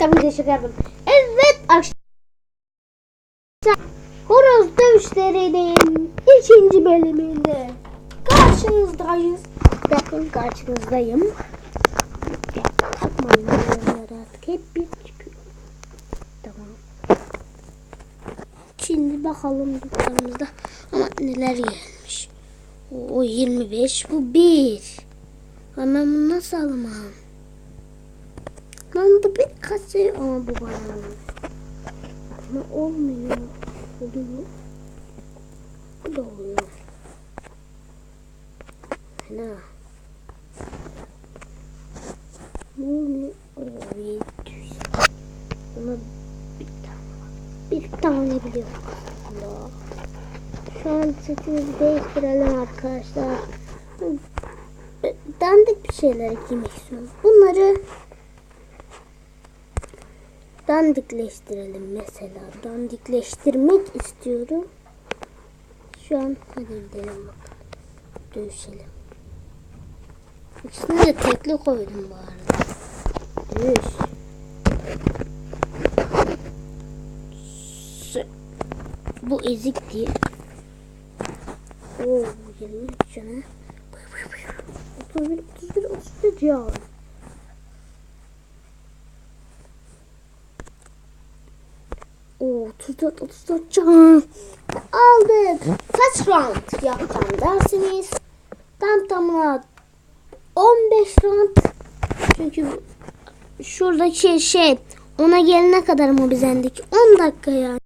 Tabii ki de şaka yaptım. Evet arkadaşlar. Horoz dövüşlerinin 2. bölümünde karşınızdayız. Bakın karşınızdayım. Takmayın artık. Hep bir çıkıyor. Tamam. Şimdi bakalım dükkanımızda ama neler gelmiş. O 25, bu 1. Ama ben bunu nasıl alamam? Lan bu bir kase ama bu bana. Ama olmuyor. Oluyor. Bu da oluyor. Fena. Ne oluyor? Buna bir tane biliyorum. Allah. Şu an setimizi değiştirelim arkadaşlar. Dandik bir şeyler giymek istiyorum. Bunları dandikleştirelim mesela. Dandikleştirmek istiyorum. Şu an hadi gidelim bakalım. Dövüşelim. İkisini de tekli koydum bu arada. Dövüş. Bu ezik değil. Oo, 23 canı. 31 ya. Oo, 34 can. Aldık. Kaç round yapacağım dersiniz? Tam tamına 15 round. Çünkü şuradaki şey ona gelene kadar mı bizendik? 10 dakika yani.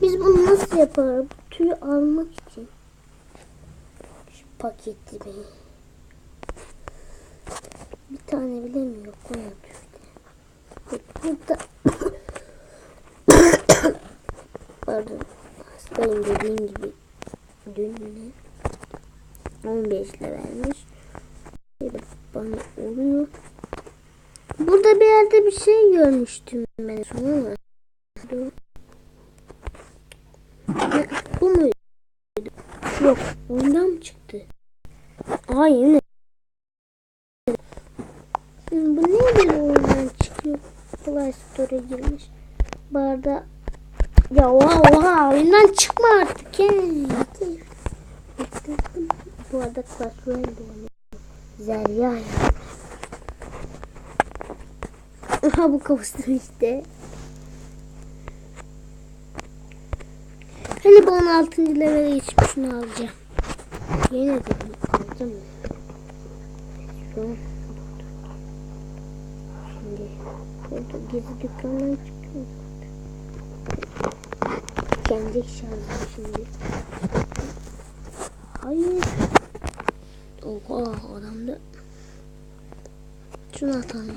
Biz bunu nasıl yaparız? Tüyü almak için. Şu paketi bir. Bir tane bile mi yok? Burada. Pardon. Hastayım dediğim gibi. Dün 15 ile vermiş. Bana oluyor. Burada bir yerde bir şey görmüştüm ben sonra. Bu muydu? Yok. Ondan mı çıktı? Hayır. Bu niye böyle oyundan çıkıyor? Play Store'a girmiş. Barda ya oha oyundan çıkma artık. Bu arada Clash Royale Zerya ya. Aha bu kavuştum işte. Hani bu 16. level'e geçmiş, şunu alacağım. Yine dedim alacağım. Şu şimdi burada gezi dükkandan çıkıyor. Kendi şarjı şimdi. Hayır. Oha adamda. Şunu atalım.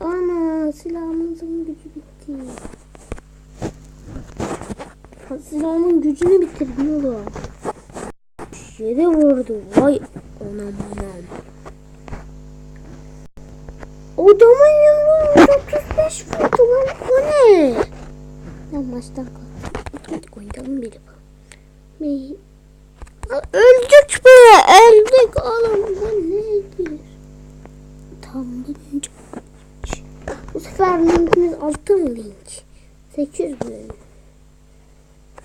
Ana silahımızın gücü bitti. Silahımın gücünü bitirdim oğlum. Yere vurdu. Vay anam. Adamın yumruğu 35 vurdu lan. O ne? Ben maçtan kalktım. Oynayalım bir yapalım. Öldük be. Öldük oğlum. Bu nedir? Tam birinci. Bu sefer linkimiz 6 mı link? 8 bölüm.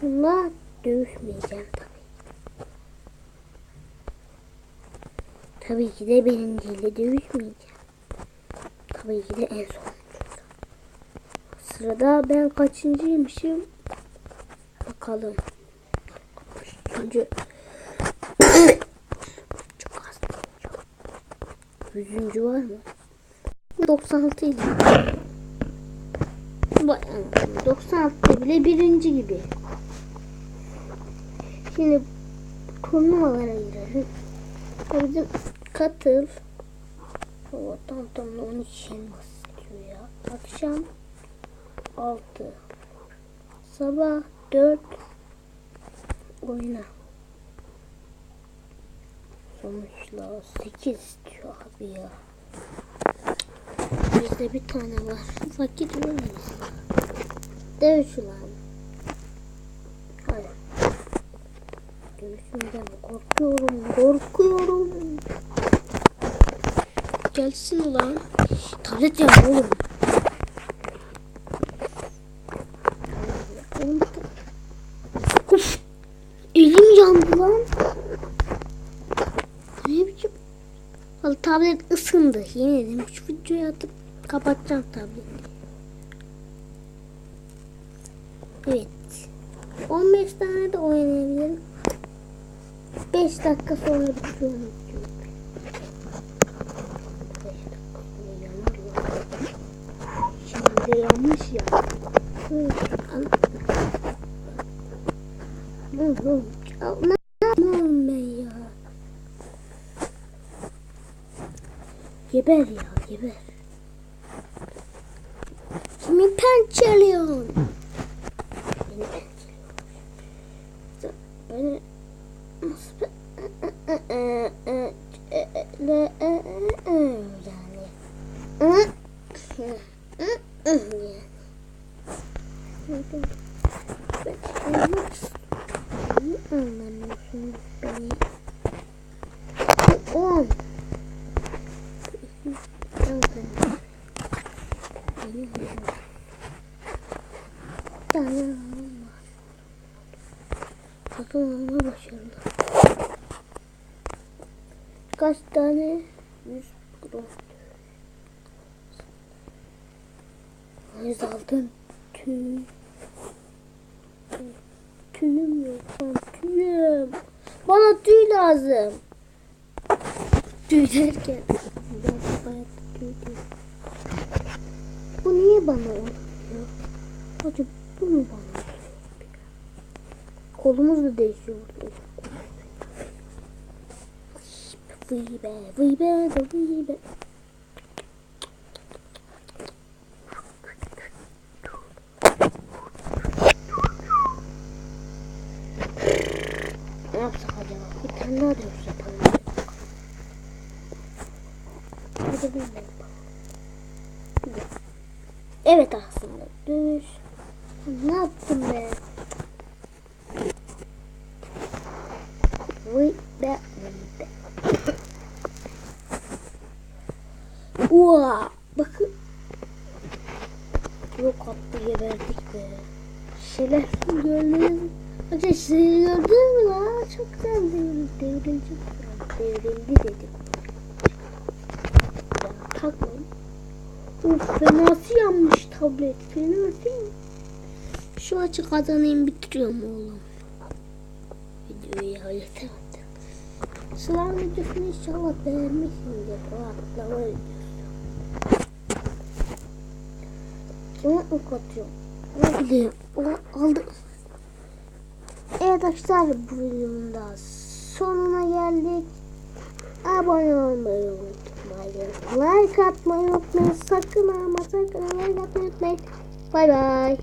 Bunda dövüşmeyeceğim tabii. Tabii ki de birinciyle dövüşmeyeceğim. Tabii ki de en son. Sırada ben kaçıncıymışım? Bakalım. 3. Çok az. 100. var mı? 96 idi. 96 bile birinci gibi. Şimdi turnuvalara girelim. Bizim katıl. O tam 12 elmas istiyor ya. Akşam 6. Sabah 4. Oyna. Sonuçlar 8 istiyor abi ya. Bizde bir tane var. Fakir olmayız. Dövüş ulan. Hayır. Neden korkuyorum. Gelsin ulan. Tablet ya oğlum. Of. Elim yandı lan. Ne biçim? Vallahi tablet ısındı. Yemin ederim şu videoyu atıp kapatacağım tableti. Evet. 15 tane de oynayabilirim. 5 dakika sonra bitiyorum. 5 dakika sonra yanar lan. Şimdi yanmış ya. Ne yapayım ben ya? Geber ya geber. Kimi pençeliyorsun? Beni pençeliyorsun. Beni nasıl anlamıyorsunuz beni. 10 tane satın alma başarılı. Kaç tane? 100 gram. 100 altın tüyüm yok lan, tüyüm. Bana tüy lazım. Tüy derken bayağı tüy değil. Bu niye bana oluyor? Acaba bu mu bana oluyor? Kolumuz da değişiyor. Vıy be. Ne yapsak acaba? Bir tane daha dövüş yapalım. Hadi bilmiyorum. Evet aslında dövüş. Ne yaptım be? Vıy be. Uaa, bakın. Yok attı, geberdik be. Şerefsiz gördünüz. Arkadaşlar gördün mü la? Çok güzel devrildi. Devrildi dedim. Ya takmayın. Of, fenası yanmış tablet. Fenası. Şu açı kazanayım, bitiriyorum oğlum. Videoyu halletemedim. Sınav videosunu inşallah beğenmişsinizdir. O atlama videosu. Kime ok atıyorum? Ne bileyim. O aldı. Evet arkadaşlar, bu videonun da sonuna geldik. Abone olmayı unutmayın. Like atmayı unutmayın. Sakın like atmayı unutmayın. Bay bay.